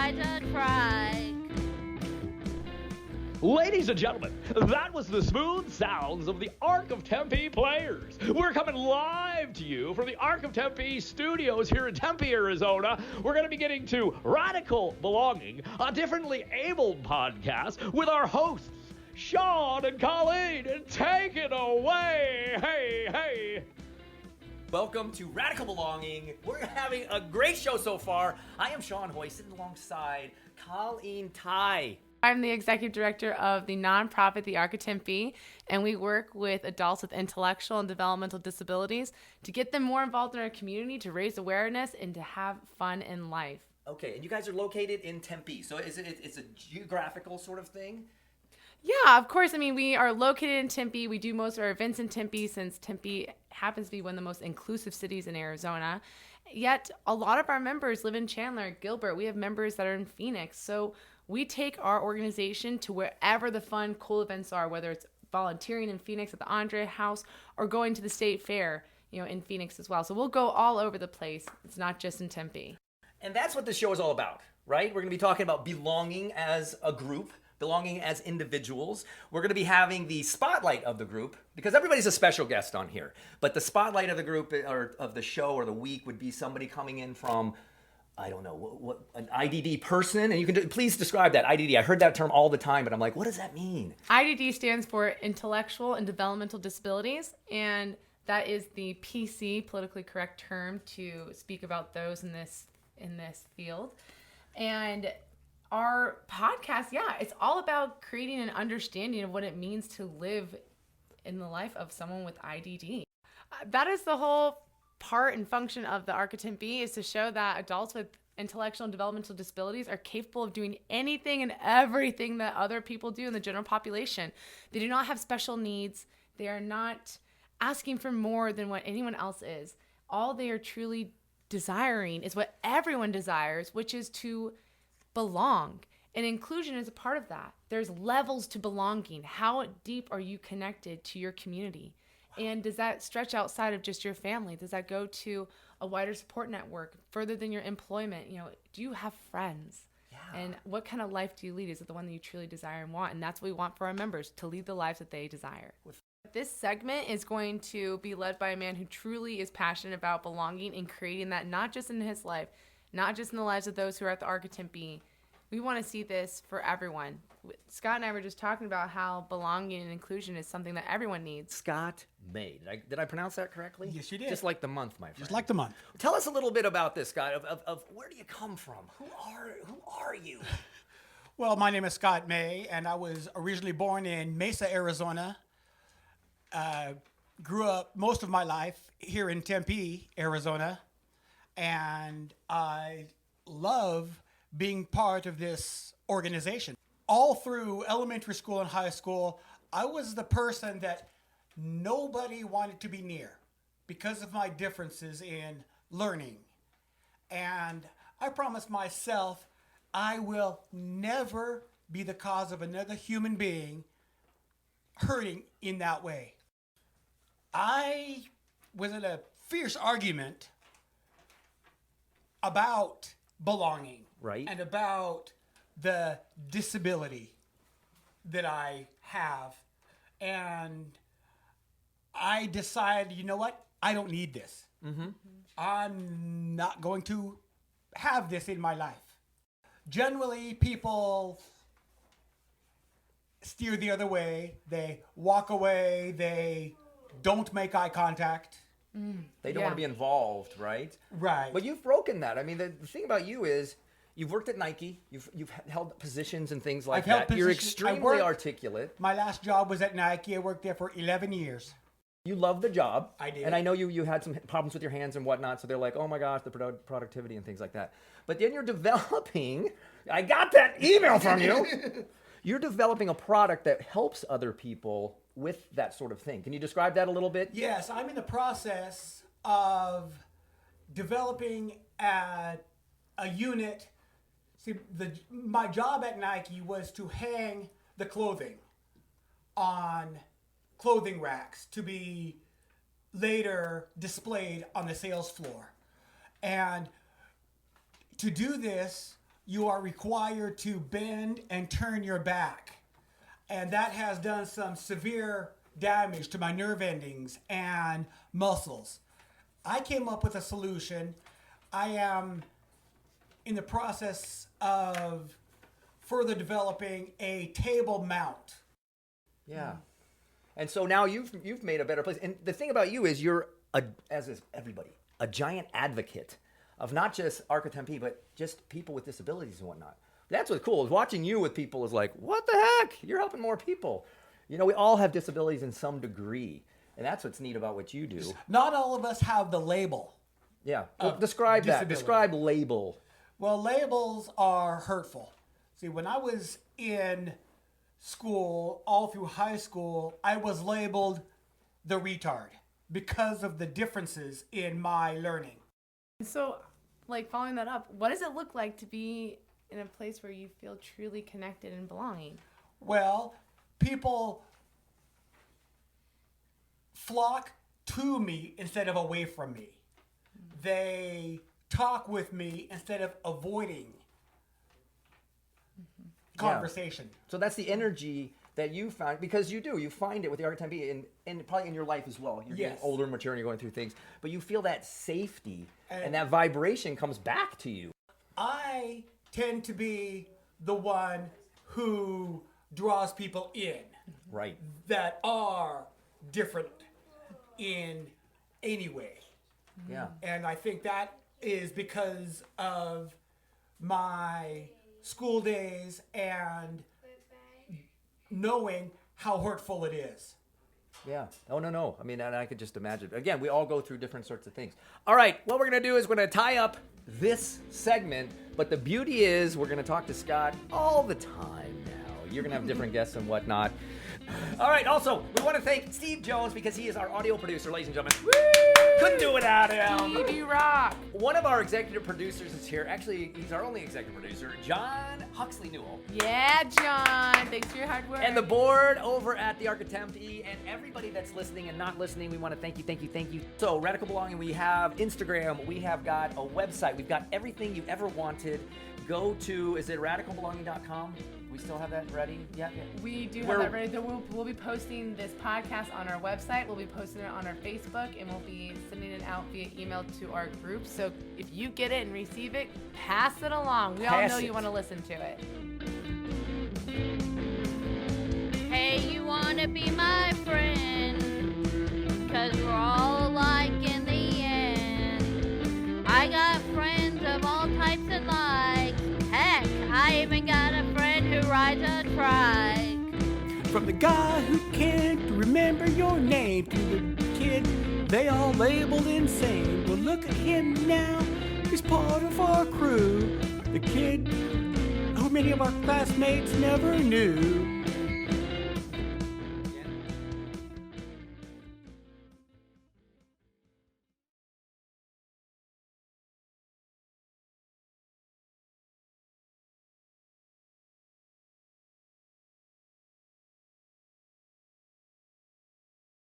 try to try. Ladies and gentlemen, that was the smooth sounds of the Arc of Tempe players. We're coming live to you from the Arc of Tempe studios here in Tempe, Arizona. We're going to be getting to Radical Belonging, a differently abled podcast with our hosts, Sean and Colleen. Take it away. Hey, hey. Welcome to Radical Belonging. We're having a great show so far. I am Sean Hoy, sitting alongside Colleen Tai. I'm the executive director of the nonprofit, the Arc of Tempe, and we work with adults with intellectual and developmental disabilities to get them more involved in our community, to raise awareness, and to have fun in life. Okay, and you guys are located in Tempe, so it's a geographical sort of thing? Yeah, of course. I mean, we are located in Tempe. We do most of our events in Tempe since Tempe happens to be one of the most inclusive cities in Arizona. Yet, a lot of our members live in Chandler, Gilbert. We have members that are in Phoenix. So we take our organization to wherever the fun, cool events are, whether it's volunteering in Phoenix at the Andre House or going to the State Fair, in Phoenix as well. So we'll go all over the place. It's not just in Tempe. And that's what this show is all about, right? We're going to be talking about belonging as a group, belonging as individuals. We're going to be having the spotlight of the group because everybody's a special guest on here. But the spotlight of the group or of the show or the week would be somebody coming in from, I don't know, what an IDD person. And you can please describe that IDD. I heard that term all the time, but I'm like, what does that mean? IDD stands for Intellectual and Developmental Disabilities, and that is the PC, politically correct term to speak about those in this field. And our podcast, it's all about creating an understanding of what it means to live in the life of someone with IDD. That is the whole part and function of the Arc of Tempe, is to show that adults with intellectual and developmental disabilities are capable of doing anything and everything that other people do in the general population. They do not have special needs. They are not asking for more than what anyone else is. All they are truly desiring is what everyone desires, which is to belong. And inclusion is a part of that. There's levels to belonging. How deep are you connected to your community? And does that stretch outside of just your family? Does that go to a wider support network, further than your employment? Do you have friends? Yeah. And what kind of life do you lead? Is it the one that you truly desire and want? And that's what we want for our members, to lead the lives that they desire. This segment is going to be led by a man who truly is passionate about belonging and creating that, not just in his life, not just in the lives of those who are at the Arc of Tempe. We want to see this for everyone. Scott and I were just talking about how belonging and inclusion is something that everyone needs. Scott May. Did I pronounce that correctly? Yes, you did. Just like the month, my friend. Just like the month. Tell us a little bit about this, Scott, of where do you come from? Who are you? Well, my name is Scott May, and I was originally born in Mesa, Arizona. Grew up most of my life here in Tempe, Arizona, and I love being part of this organization. All through elementary school and high school, I was the person that nobody wanted to be near because of my differences in learning. And I promised myself I will never be the cause of another human being hurting in that way. I was in a fierce argument about belonging. Right. And about the disability that I have. And I decided, you know what? I don't need this. Mm-hmm. I'm not going to have this in my life. Generally, people steer the other way. They walk away. They don't make eye contact. They don't want to be involved, right? Right. But you've broken that. I mean, the thing about you is you've worked at Nike. You've held positions and things like that. You're extremely articulate. My last job was at Nike. I worked there for 11 years. You love the job. I did. And I know you had some problems with your hands and whatnot, so they're like, oh my gosh, the productivity and things like that. But then you're developing, I got that email from you. You're developing a product that helps other people with that sort of thing. Can you describe that a little bit? Yes, I'm in the process of developing a unit. See, my job at Nike was to hang the clothing on clothing racks to be later displayed on the sales floor. And to do this, you are required to bend and turn your back. And that has done some severe damage to my nerve endings and muscles. I came up with a solution. I am in the process of further developing a table mount. Yeah. And so now you've made a better place. And the thing about you is you're, as is everybody, a giant advocate of not just Arc of Tempe, but just people with disabilities and whatnot. That's what's cool, is watching you with people is like, what the heck? You're helping more people. You know, we all have disabilities in some degree. And that's what's neat about what you do. Not all of us have the label. Yeah. Well, describe that. disability. Describe label. Well, labels are hurtful. See, when I was in school, all through high school, I was labeled the retard because of the differences in my learning. So, like, following that up, what does it look like to be in a place where you feel truly connected and belonging? Well, people flock to me instead of away from me. They talk with me instead of avoiding conversation. So that's the energy that you find, because you find it with the Arc of Tempe and probably in your life as well. You're getting Yes. older and mature and you're going through things, but you feel that safety and that vibration comes back to you. I tend to be the one who draws people in Right. that are different in any way. Yeah. And I think that is because of my school days and knowing how hurtful it is. Yeah. Oh, no. I mean, and I could just imagine. Again, we all go through different sorts of things. All right. What we're going to do is we're going to tie up this segment. But the beauty is we're going to talk to Scott all the time now. You're going to have different guests and whatnot. All right. Also, we want to thank Steve Jones because he is our audio producer, ladies and gentlemen. Woo! Couldn't do it without him. Stevie Rock. One of our executive producers is here. Actually, he's our only executive producer, John Huxley Newell. Yeah, John. Thanks for your hard work. And the board over at the Arc of Tempe, and everybody that's listening and not listening, we want to thank you. So, Radical Belonging, we have Instagram, we have got a website, we've got everything you ever wanted. Go to, is it radicalbelonging.com? We still have that ready? Yeah. We do have that ready. We'll be posting this podcast on our website. We'll be posting it on our Facebook, and we'll be sending it out via email to our group. So if you get it and receive it, pass it along. We all know you want to listen to it. Hey, you wanna be my friend? 'Cause we're all alike in the end. I got friends of all types and likes. Heck, I even got a friend who rides a trike. From the guy who can't remember your name to the kid they all labeled insane. Well, look at him now, he's part of our crew. The kid who many of our classmates never knew.